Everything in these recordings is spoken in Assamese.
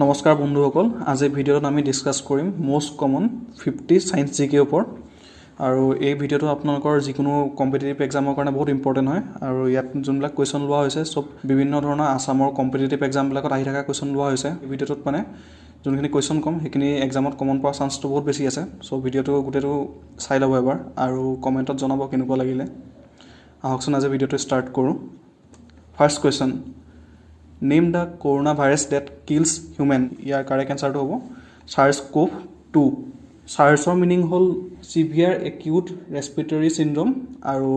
নমস্কাৰ বন্ধুসকল, আজি ভিডিঅ'ত আমি ডিছকাছ কৰিম মোষ্ট কমন 50 সায়েন্স জিকে ওপৰত। আৰু এই ভিডিঅ'টো আপোনালোকৰ যিকোনো কম্পিটিটিভ এক্সামৰ কাৰণে বহুত ইম্পৰ্টেণ্ট হয়। আৰু ইয়াত যোনবিলাক কুৱেশ্যন লোৱা হৈছে সব বিভিন্ন ধৰণৰ আসামৰ কম্পিটিটিভ এক্সামবিলাকত আহি থকা কুৱেশ্যন লোৱা হৈছে। এই ভিডিঅ'টোত মানে যোনখিনি কুৱেশ্যন কম সেইখিনি এক্সামত কমন পোৱাৰ চান্সটো বহুত বেছি আছে। চ' ভিডিঅ'টো গোটেইটো চাই ল'ব এবাৰ আৰু কমেণ্টত জনাব কেনেকুৱা লাগিলে। আহকচোন আজি ভিডিঅ'টো ষ্টাৰ্ট কৰোঁ। First question, name the corona virus that kills human. ইয়াৰ কাৰেক্ট এনচাৰটো হ'ব SARS-CoV-2। চাৰ্ছৰ মিনিং হ'ল চিভিয়াৰ একিউট ৰেছপিৰেটৰী চিণ্ড্ৰম। আৰু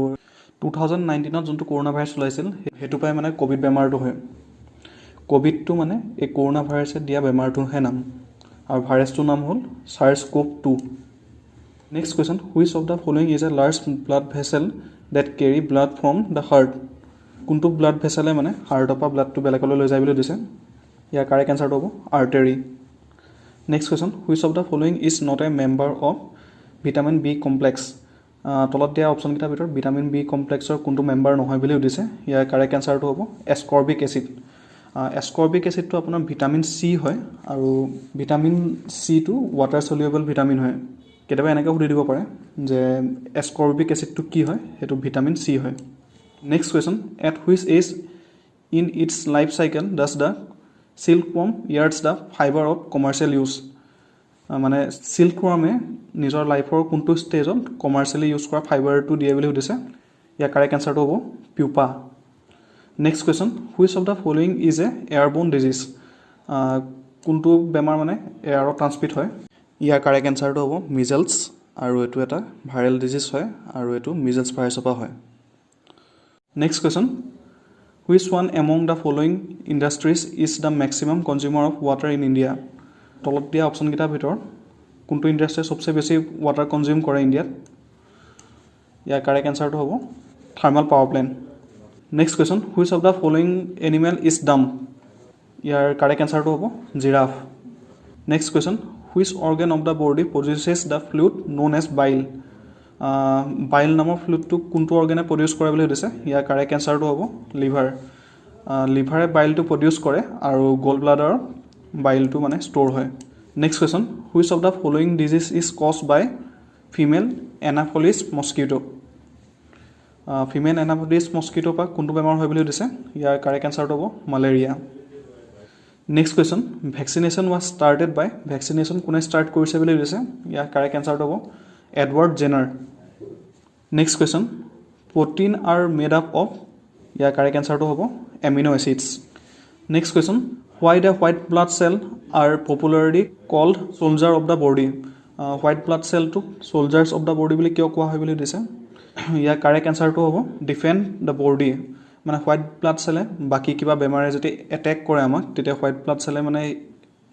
2019ত যোনটো কৰোণা ভাইৰাছ ওলাইছিল সেইটো পাই মানে ক'ভিড বেমাৰটো হয়। ক'ভিডটো মানে এই কৰোণা ভাইৰাছে দিয়া বেমাৰটোহে নাম, আৰু ভাইৰাছটোৰ নাম হ'ল SARS-CoV-2। Next question, which of the following is a large blood vessel that carry blood from the heart. কোনটো ব্লাড ভেছেলে মানে হাৰ্টৰ পৰা ব্লাডটো বেলেগলৈ লৈ যায় বুলি দিছে। ইয়াৰ কাৰেক্ট এনচাৰটো হ'ব artery. Next question, which of the following is not a member of vitamin B complex. তলত দিয়া অপশ্যনকেইটাৰ ভিতৰত ভিটামিন বি কমপ্লেক্সৰ কোনটো মেম্বাৰ নহয় বুলি সুধিছে। ইয়াৰ কাৰেক্ট এনচাৰটো হ'ব এস্কৰ্বিক এচিড। এস্কৰ্বিক এচিডটো আপোনাৰ ভিটামিন চি হয়, আৰু ভিটামিন চিটো ৱাটাৰ চলিউবল ভিটামিন হয়। কেতিয়াবা এনেকৈ সুধি দিব পাৰে যে এস্কৰ্বিক এচিডটো কি হয়, সেইটো ভিটামিন চি হয়। Next question, at which age in its life cycle does the silkworm yards the fibre of commercial use. মানে চিল্কৱৰ্মে নিজৰ লাইফৰ কোনটো ষ্টেজত কমাৰ্চিয়েলি ইউজ কৰা ফাইবাৰটো দিয়ে বুলি সুধিছে। ইয়াৰ কাৰেক্ট এনচাৰটো হ'ব pupa. Next question, which of the following is a airborne disease. কোনটো বেমাৰ মানে এয়াৰত ট্ৰান্সমিট হয়। ইয়াৰ কাৰেক্ট এনচাৰটো হ'ব মিজেলছ, আৰু এইটো এটা ভাইৰেল ডিজিজ হয়, আৰু এইটো মিজেলছ ভাইৰাছৰ পৰা হয়। Next question, which one among the following industries is the maximum consumer of water in India. তলত দিয়া অপশ্যনকেইটাৰ ভিতৰত কোনটো ইণ্ডাষ্ট্ৰিয়ে চবচে বেছি ৱাটাৰ কনজিউম কৰে ইণ্ডিয়াত। ইয়াৰ কাৰেক্ট এনচাৰটো হ'ব thermal power plant. Next question, which of the following animal is dumb. ইয়াৰ কাৰেক্ট এনচাৰটো হ'ব giraffe. Next question, which organ of the body produces the fluid known as bile. Bile নামৰ ফ্লুইডটো কোনটো অৰ্গেনে প্ৰডিউচ কৰে বুলি সুধিছে। ইয়াৰ কাৰেক্ট এনচাৰটো হ'ব লিভাৰ। লিভাৰে বাইলটো প্ৰডিউচ কৰে, আৰু গল ব্লাডাৰৰ বাইলটো মানে ষ্ট'ৰ হয়। Next question, which of the following disease is caused by female anopheles mosquito. Female anopheles মস্কিটোৰ পৰা কোনটো বেমাৰ হয় বুলি সুধিছে। ইয়াৰ কাৰেক্ট এনচাৰটো হ'ব malaria. Next question, vaccination was started by. Vaccination কোনে ষ্টাৰ্ট কৰিছে বুলি সুধিছে। ইয়াৰ কাৰেক্ট এনচাৰটো হ'ব Edward Jenner. Next question, protein are made up of. ইয়াৰ কাৰেক্ট এনচাৰটো হ'ব amino acids. Next question, why the white blood cell are popularly called soldier of the body. White blood চেলটোক চ'লজাৰ্ছ অফ দ্য বডি বুলি কিয় কোৱা হয় বুলি সুধিছে। ইয়াৰ কাৰেক্ট এনচাৰটো হ'ব ডিফেণ্ড দ্য বডি। মানে হোৱাইট ব্লাড চেলে বাকী কিবা বেমাৰে যদি এটেক কৰে আমাক, তেতিয়া হোৱাইট ব্লাড চেলে মানে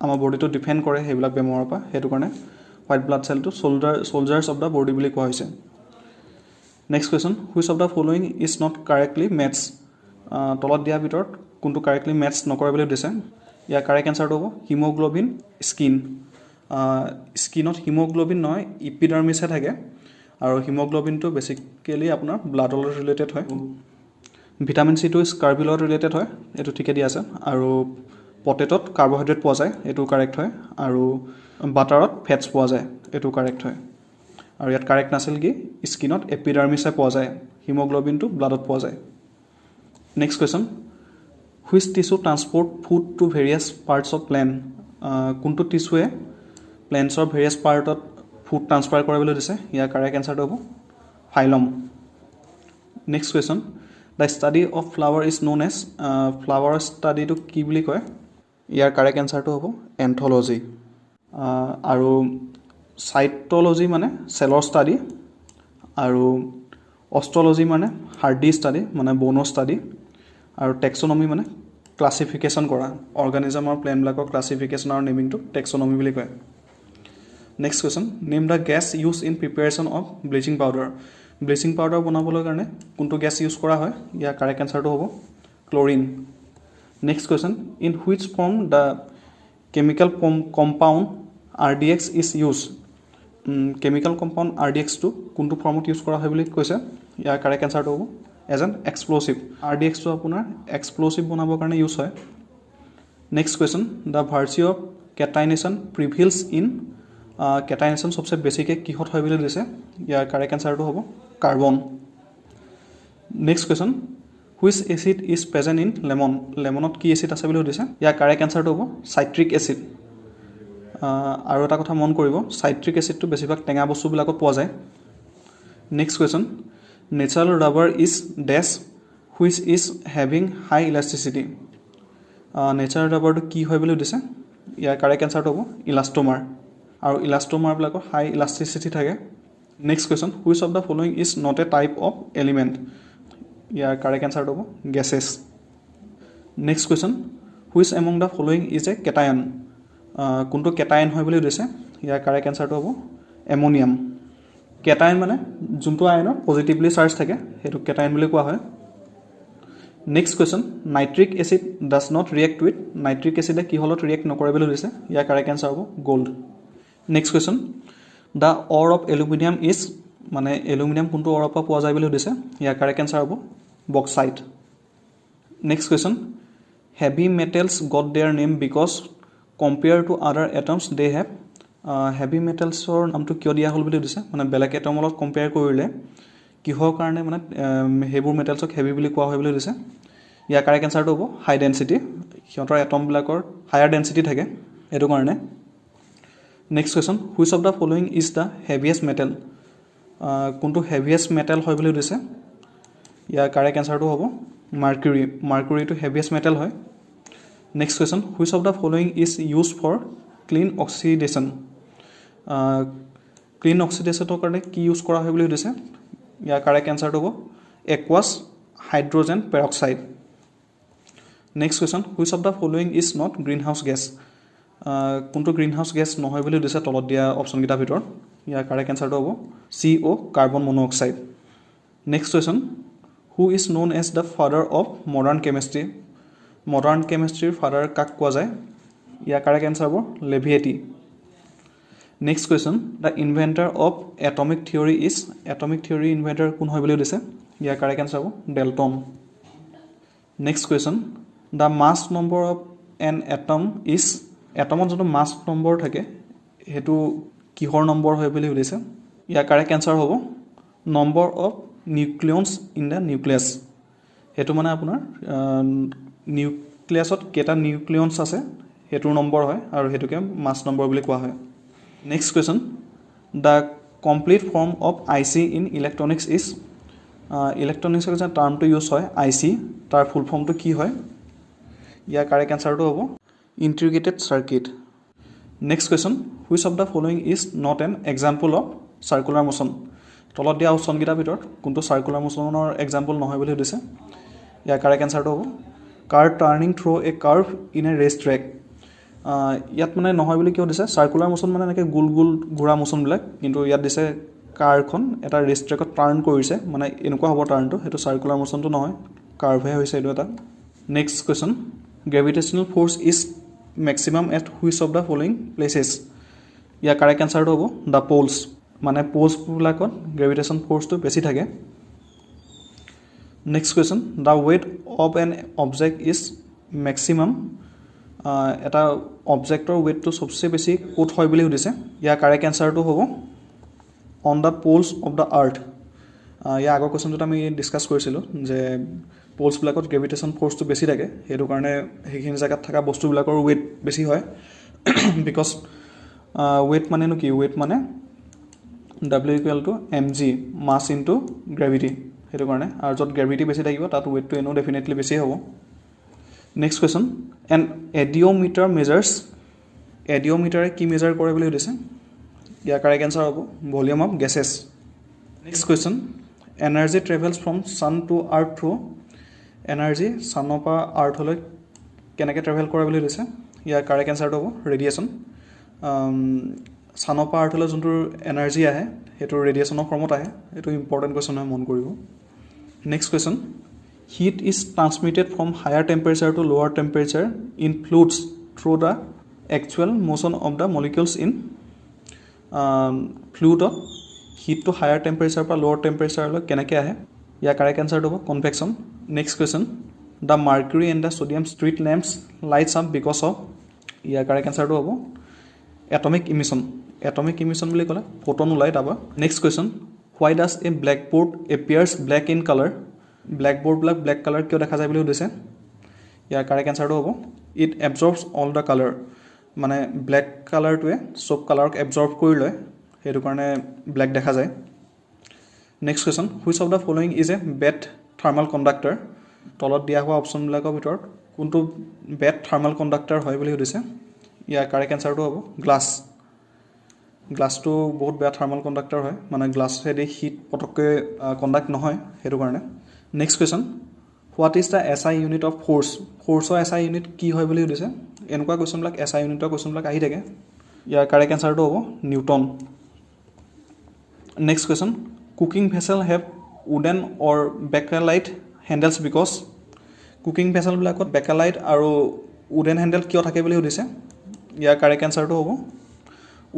আমাৰ বডিটো ডিফেণ্ড কৰে সেইবিলাক বেমাৰৰ পৰা। সেইটো কাৰণে হোৱাইট ব্লাড চেলটো চ'লজাৰ্ছ অফ দ্য বডি বুলি কোৱা হৈছে। Next question, which of the following is not correctly matches. তলত দিয়াৰ ভিতৰত কোনটো কাৰেক্টলি মেটছ নকৰে বুলি সুধিছে। ইয়াৰ কাৰেক্ট এনচাৰটো হ'ব হিমোগ্ল'বিন স্কিন। স্কিনত হিমোগ্ল'বিন নহয়, ইপিডাৰ্মিছহে থাকে, আৰু হিমোগ্ল'বিনটো বেছিকেলি আপোনাৰ ব্লাডৰ লগত ৰিলেটেড হয়। ভিটামিন চিটো স্কাৰ্বিৰ লগত ৰিলেটেড হয়, এইটো ঠিকে দিয়া আছে। আৰু পটেটত কাৰ্বহাইড্ৰেট পোৱা যায়, এইটো কাৰেক্ট হয়। আৰু বাটাৰত ফেটছ পোৱা যায়, এইটো কাৰেক্ট হয়। আৰু ইয়াত কাৰেক্ট নাছিল কি, স্কিনত এপিডাৰ্মিছহে পোৱা যায়, হিমোগ্ল'বিনটো ব্লাডত পোৱা যায়। Next question, which tissue transport food to various parts of plant. কোনটো টিছুৱে প্লেণ্টছৰ ভেৰিয়াছ পাৰ্টত ফুড ট্ৰান্সফাৰ কৰে বুলি দিছে। ইয়াৰ কাৰেক্ট এনচাৰটো হ'ব phloem. Next question, the study of flower is known as. ফ্লাৱাৰৰ ষ্টাডিটো কি বুলি কয়। ইয়াৰ কাৰেক্ট এনচাৰটো হ'ব এন্থ'লজি। আৰু চাইট'লজি মানে চেলৰ ষ্টাডি, আৰু অষ্ট্ৰলজি মানে হাৰ্ডি ষ্টাডি মানে বনৰ ষ্টাডি, আৰু টেক্সনমি মানে ক্লাছিফিকেশ্যন কৰা অৰ্গেনিজমৰ প্লেনবিলাকৰ ক্লাছিফিকেশ্যন আৰু নেমিংটো টেক্সনমি বুলি কয়। Next question, name the gas use in preparation of bleaching powder. Bleaching powder বনাবলৈ কাৰণে কোনটো গেছ ইউজ কৰা হয়। ইয়াৰ কাৰেক্ট এনচাৰটো হ'ব chlorine. Next question, in which form the chemical compound RDX is use. Chemical compound RDXটো কোনটো ফৰ্মত ইউজ কৰা হয় বুলি কৈছে। ইয়াৰ কাৰেক্ট এনচাৰটো হ'ব এজ এন এক্সপ্ল'চিভ। RDXটো আপোনাৰ এক্সপ্ল'চিভ বনাবৰ কাৰণে ইউজ হয়। नेक्स्ट क्वेश्चन द भार्चू ऑफ कैटाइनेशन प्रिभिल्स इन कैटाइनेशन सबसे बेसिके किहत হয় বুলি দিছে ইয়াৰ কাৰেক্ট আনসাৰটো হ'ব carbon next question which acid is present in lemon লেমনত কি এসিড আছে বুলি দিছে ইয়াৰ কাৰেক্ট আনসাৰটো হ'ব সাইট্ৰিক এসিড আৰু এটা কথা মন কৰিব সাইট্ৰিক এসিডটো বেছিভাগ টেঙা বস্তুবিলাকত পোৱা যায় next question natural rubber is dash which is having high elasticity natural ৰাবাৰটো কি হয় বুলি দিছে ইয়াৰ কাৰেক্ট আনসাৰটো হ'ব ইলাষ্টোমাৰ আৰু ইলাষ্টোমাৰবিলাকৰ হাই ইলাষ্টিচিটি থাকে next question which of the following is not a type of element ইয়াৰ কাৰেক্ট আনসাৰটো হ'ব gases next question which among the following is a cation কোনটো কেটায়ন হয় বুলি দিছে ইয়াৰ কাৰেক্ট আনসাৰটো হ'ব এমোনিয়াম কেটায়ন মানে যোনটো আয়নৰ পজিটিভলি চাৰ্জ থাকে সেইটো কেটায়ন বুলি কোৱা হয় next question nitric acid does not react with nitric এসিডে কি হলত ৰিয়েক্ট নকৰে বুলি দিছে ইয়াৰ কাৰেক্ট আনসাৰ হ'ব gold next question the ore of aluminium is মানে এলুমিনিয়াম কোনটো অৰৰ পৰা পোৱা যায় বুলি দিছে ইয়াৰ কাৰেক্ট আনসাৰ হ'ব bauxite next question heavy metals got their name because compare to other atoms they have heavy মেটেলছৰ নামটো কিয় দিয়া হ'ল বুলি দিছে মানে বেলেগ এটমৰ লগত কম্পেয়াৰ কৰিলে কিহৰ কাৰণে মানে হেবোৰ মেটেলছক হেভি বুলি কোৱা হয় বুলি দিছে ইয়াৰ কাৰেক্ট আনসাৰটো হ'ব হাই ডেনসিটি সিহঁতৰ এটমবিলাকৰ হায়াৰ ডেনসিটি থাকে এটো কাৰণে next question which of the following is the heaviest metal কোনটো হেভিয়েষ্ট মেটেল হয় বুলি দিছে ইয়াৰ কাৰেক্ট আনসাৰটো হ'ব মাৰ্কুৰী মাৰ্কুৰীটো হেভিয়েষ্ট মেটেল হয় next question which of the following is use for clean oxidation clean অক্সিডেশ্যনৰ কাৰণে কি ইউজ কৰা হয় বুলি দিছে ইয়াৰ কাৰেক্ট আনসাৰটো হ'ব aqueous hydrogen peroxide next question which of the following is not green house gas কোনটো গ্ৰীণ হাউচ গেছ নহয় বুলি দিছে তলত দিয়া অপশ্যনকেইটাৰ ভিতৰত ইয়াৰ কাৰেক্ট আনসাৰটো হ'ব CO carbon monoxide next question who is known as the father of modern কেমেষ্ট্ৰিৰ ফাদাৰ কাক কোৱা যায় ইয়াৰ কাৰেক্ট আনসাৰ হ'ব লেভিয়েটি next question the inventor of atomic theory inventor কোন হয় বুলি দিছে ইয়াৰ কাৰেক্ট আনসাৰ হ'ব Dalton next question the mass number of an atom is এটমত যোনটো মাছ নম্বৰ থাকে সেইটো কিহৰ নম্বৰ হয় বুলি সুধিছে ইয়াৰ কাৰেক্ট আনসাৰ হ'ব number of nucleons in the nucleus সেইটো মানে আপোনাৰ নিউক্লিয়াছত কেইটা নিউক্লিয়নছ আছে সেইটোৰ নম্বৰ হয় আৰু সেইটোকে মাছ নম্বৰ বুলি কোৱা হয় next question the complete form of IC in electronics is ইলেক্ট্ৰনিক্সৰ যে টাৰ্মটো ইউজ হয় IC তাৰ ফুল ফৰ্মটো কি হয় ইয়াৰ কাৰেক্ট আনসাৰটো হ'ব integrated circuit next question which of the following is not an example of circular motion তলত দিয়া অপশ্যনকেইটাৰ ভিতৰত কোনটো সাৰ্কুলাৰ মোশ্যনৰ এক্সাম্পল নহয় বুলি সুধিছে ইয়াৰ কাৰেক্ট আনসাৰটো হ'ব car turning through a curve in a race track ইয়াত মানে নহয় বুলি কিয় দিছে সাৰ্কুলাৰ মোশ্যন মানে এনেকৈ গোল গোল ঘূৰা মোশ্যনবিলাক কিন্তু ইয়াত দিছে কাৰখন এটা ৰেচ ট্ৰেকত টাৰ্ণ কৰিছে মানে এনেকুৱা হ'ব টাৰ্ণটো সেইটো সাৰ্কুলাৰ মোশ্যনটো নহয় কাৰ্ভহে হৈছে এইটো এটা next question gravitational force is maximum at which of the following places ইয়াৰ কাৰেক্ট আনসাৰটো হ'ব দ্য পোলছ মানে পোলছবিলাকত গ্ৰেভিটেশ্যন ফ'ৰ্চটো বেছি থাকে next question the weight of an object is maximum এটা অবজেক্টৰ ৱেইটটো সবচে বেছি ক'ত হয় বুলি সুধিছে ইয়াৰ কাৰেক্ট আনসাৰটো হ'ব on the poles of the আৰ্থ ইয়াৰ আগৰ কুৱেশ্যনটোত আমি ডিছকাছ কৰিছিলোঁ যে পোলছবিলাকত গ্ৰেভিটেশ্যন ফ'ৰ্চটো বেছি থাকে সেইটো কাৰণে সেইখিনি জেগাত থকা বস্তুবিলাকৰ ৱেইট বেছি হয় বিকজ ৱেইট মানেনো কি ৱেইট মানে W = mg মাছ ইনটু গ্ৰেভিটি সেইটো কাৰণে আৰু য'ত গ্ৰেভিটি বেছি থাকিব তাত ৱেইটটো এনেও ডেফিনেটলি বেছি হ'ব next question an audiometer measures এডিঅ'মিটাৰে কি মেজাৰ কৰে বুলি সুধিছে ইয়াৰ কাৰেক্ট আনসাৰ হ'ব volume of gases next question energy travels from sun to earth through energy ছানৰ পৰা আৰ্থলৈ কেনেকৈ ট্ৰেভেল কৰে বুলি দিছে ইয়াৰ কাৰেক্ট আনসাৰটো হ'ব ৰেডিয়েশ্যন ছানৰ পৰা আৰ্থলৈ যোনটো এনাৰ্জি আহে সেইটো ৰেডিয়েশ্যনৰ ফৰ্মত আহে এইটো ইম্পৰ্টেণ্ট কুৱেশ্যন হয় মন কৰিব next question heat is transmitted from higher temperature to lower temperature in fluids through the actual motion of the molecules in ফ্লুইডত হিটটো হায়াৰ টেম্পাৰেচাৰ পৰা লোৱাৰ টেম্পাৰেচাৰলৈ কেনেকৈ আহে ইয়াৰ কাৰেক্ট আনসাৰটো হ'ব convection next question the mercury and the sodium street lamps lights up because of ইয়াৰ কাৰেক্ট এনচাৰটো হ'ব এটমিক ইমিশ্যন। এটমিক ইমিশ্যন বুলি ক'লে ফটন ওলাই তাৰপৰা। Next question, why does a black bird appears black in colour? Black বৰ্ডবিলাক ব্লেক কালাৰ কিয় দেখা যায় বুলি সুধিছে। ইয়াৰ কাৰেক্ট এনচাৰটো হ'ব it absorbs all the colour. মানে ব্লেক কালাৰটোৱে চব কালাৰক এবজৰ্ব কৰি লয়, সেইটো কাৰণে ব্লেক দেখা যায়। Next question, which of the following is a bed thermal conductor? তলত দিয়া হোৱা অপশ্যনবিলাকৰ ভিতৰত কোনটো বেড থাৰ্মেল কণ্ডাক্টৰ হয় বুলি সুধিছে। ইয়াৰ কাৰেক্ট এনচাৰটো হ'ব গ্লাছ। গ্লাছটো বহুত বেয়া থাৰ্মেল কণ্ডাক্টৰ হয়, মানে গ্লাছেদি হিট পটককৈ কণ্ডাক্ট নহয়, সেইটো কাৰণে। Next question, what is the S I unit of force? ফ'ৰ্চৰ এছ আই ইউনিট কি হয় বুলি সুধিছে। এনেকুৱা কুৱেশ্যনবিলাক এছ আই ইউনিটৰ কুৱেশ্যনবিলাক আহি থাকে। ইয়াৰ কাৰেক্ট এনচাৰটো হ'ব Newton. Next question, cooking vessel have wooden or bakelite handles because? Cooking ভেছেলবিলাকত বেকেলাইট আৰু উডেন হেণ্ডেল কিয় থাকে বুলি সুধিছে। ইয়াৰ কাৰেক্ট এনচাৰটো হ'ব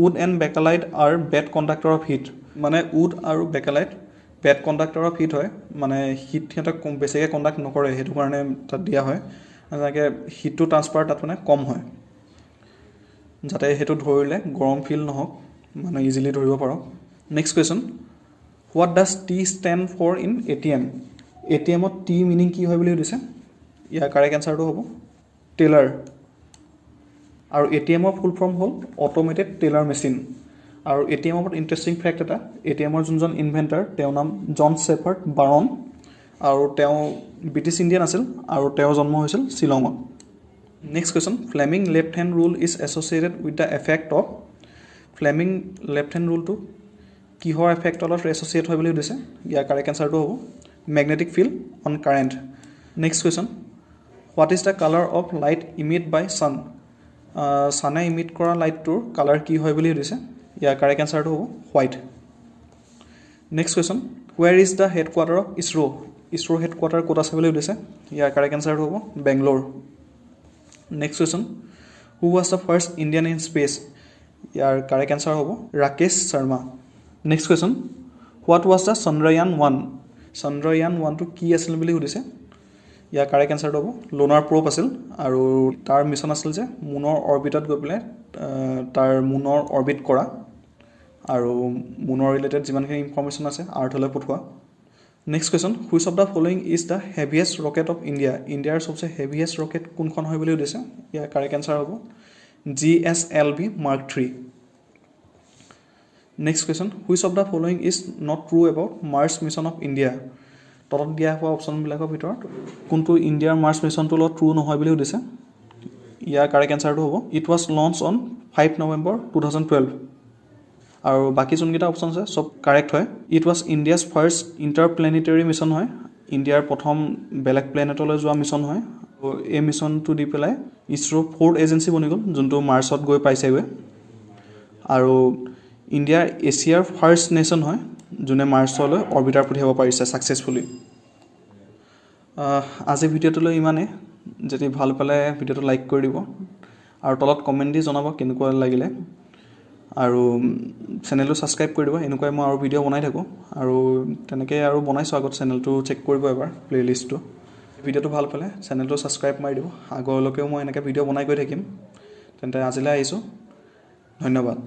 wood and bakelite are bad conductor of heat. মানে উড আৰু bakelite bad conductor of heat হয়, মানে হিট সিহঁতক বেছিকৈ কণ্ডাক্ট নকৰে, সেইটো কাৰণে তাত দিয়া হয়। যেনেকৈ হিটটো ট্ৰান্সফাৰ তাত মানে কম হয়, যাতে সেইটো ধৰিলে গৰম ফিল নহওক, মানে ইজিলি ধৰিব পাৰক। Next question, what does T stand for in ATM? ATMত টি মিনিং কি হয় বুলি সুধিছে। ইয়াৰ কাৰেক্ট এনচাৰটো হ'ব টেলাৰ। আৰু ATMৰ ফুল ফৰ্ম হ'ল অট'মেটেড টেলাৰ মেচিন। আৰু ATMৰ ওপৰত ইণ্টাৰেষ্টিং ফেক্ট এটা, ATMৰ যোনজন ইনভেণ্টাৰ তেওঁৰ নাম জন ছেফাৰ্ড বাৰন, আৰু তেওঁ ব্ৰিটিছ ইণ্ডিয়ান আছিল, আৰু তেওঁৰ জন্ম হৈছিল শ্বিলঙত। Next question, Fleming left hand rule is associated with the effect of? Fleming left hand ৰুলটো কিহৰ এফেক্টৰ লগত এছ'চিয়েট হয় বুলি সুধিছে। ইয়াৰ কাৰেক্ট এনচাৰটো হ'ব magnetic field on current. Next question, what is the colour of light emit by sun? ছানে ইমিট কৰা লাইটটোৰ কালাৰ কি হয় বুলি সুধিছে। ইয়াৰ কাৰেক্ট এনচাৰটো হ'ব white. Next question, where is the headquarter of ISRO? ISRO headquarter ক'ত আছে বুলি সুধিছে। ইয়াৰ কাৰেক্ট এনচাৰটো হ'ব Bangalore. Next question, who was the first Indian in space? ইয়াৰ কাৰেক্ট এনচাৰ হ'ব Rakesh Sharma. Next question, what was the Chandrayaan one? চন্দ্ৰয়ান-1টো কি আছিল বুলি সুধিছে। ইয়াৰ কাৰেক্ট এনচাৰটো হ'ব লুনাৰ প্ৰ'ব আছিল, আৰু তাৰ মিছন আছিল যে মুনৰ অৰ্বিটত গৈ পেলাই তাৰ মুনৰ অৰ্বিট কৰা আৰু মুনৰ ৰিলেটেড যিমানখিনি ইনফৰ্মেশ্যন আছে আৰ্থলৈ পঠোৱা। Next question, which of the following is the heaviest rocket of India? ইণ্ডিয়াৰ চবচে হেভিয়েষ্ট ৰকেট কোনখন হয় বুলি সুধিছে। ইয়াৰ কাৰেক্ট এনচাৰ হ'ব GSLV Mark III। Next question, which of the following is not true about Mars mission of India? তলত দিয়া হোৱা অপশ্যনবিলাকৰ ভিতৰত কোনটো ইণ্ডিয়াৰ মাৰ্চ মিছনটোৰ লগত ট্ৰু নহয় বুলি সুধিছে। ইয়াৰ কাৰেক্ট এনচাৰটো হ'ব it was launch on 5 November 2012। আৰু বাকী যোনকেইটা অপশ্যন আছে চব কাৰেক্ট হয়। It was India's first interplanetary mission হয়, ইণ্ডিয়াৰ প্ৰথম বেলেগ প্লেনেটলৈ যোৱা মিছন হয়। আৰু এই মিছনটো দি পেলাই ইছৰ 4th এজেঞ্চি বনি গ'ল, যোনটো মাৰ্চত গৈ পাইছেগৈ। আৰু ইণ্ডিয়াৰ এছিয়াৰ ফাৰ্ষ্ট নেশ্যন হয় যোনে মাৰ্চলৈ অৰ্বিটাৰ পঠিয়াব পাৰিছে ছাকচেছফুলি। আজি ভিডিঅ'টোলৈ ইমানেই। যদি ভাল পালে ভিডিঅ'টো লাইক কৰি দিব, আৰু তলত কমেণ্ট দি জনাব কেনেকুৱা লাগিলে, আৰু চেনেলটো ছাবস্ক্ৰাইব কৰি দিব। এনেকুৱাই মই আৰু ভিডিঅ' বনাই থাকোঁ, আৰু তেনেকৈ আৰু বনাইছোঁ আগত, চেনেলটো চেক কৰিব এবাৰ প্লে'লিষ্টটো। ভিডিঅ'টো ভাল পালে চেনেলটো ছাবস্ক্ৰাইব মাৰি দিব। আগলৈকেও মই এনেকৈ ভিডিঅ' বনাই গৈ থাকিম। তেন্তে আজিলৈ আহিছোঁ, ধন্যবাদ।